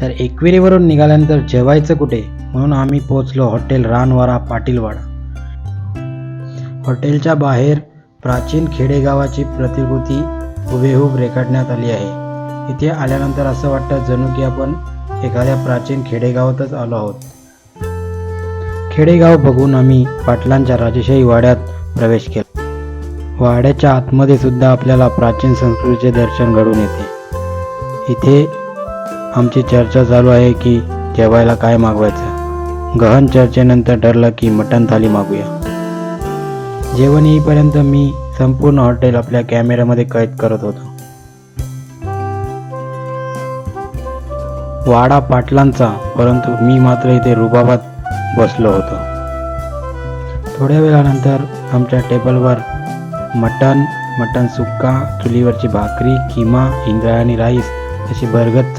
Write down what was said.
तर एकविरीवरून निघाल्यानंतर जेवायचं कुठे म्हणून आम्ही पोहोचलो हॉटेल रानवारा पाटीलवाडा. हॉटेलच्या बाहेर प्राचीन खेडेगावाची प्रतिकृती हुबेहूब रेखाटण्यात आली आहे. इथे आल्यानंतर असं वाटतं जणू की आपण एखाद्या प्राचीन खेडेगावातच आलो आहोत. खेडेगाव बघून आम्ही पाटलांच्या राजेशाही वाड्यात प्रवेश केला. वाड्याच्या आतमध्ये सुद्धा आपल्याला प्राचीन संस्कृतीचे दर्शन घडून येते. इथे आमची चर्चा चालू आहे की जेवायला काय मागवायचं. गहन चर्चेनंतर ठरलं की मटण थाली मागूया. जेवण येईपर्यंत मी संपूर्ण हॉटेल आपल्या कॅमेऱ्यामध्ये कैद करत होतो. वाडा पाटलांचा, परंतु मी मात्र इथे रुबाबात बसलो होतो. थोड्या वेळानंतर आमच्या टेबलवर मटण सुक्का, चुलीवरची भाकरी, किमा, इंद्रायणी राईस अशी भरगच्च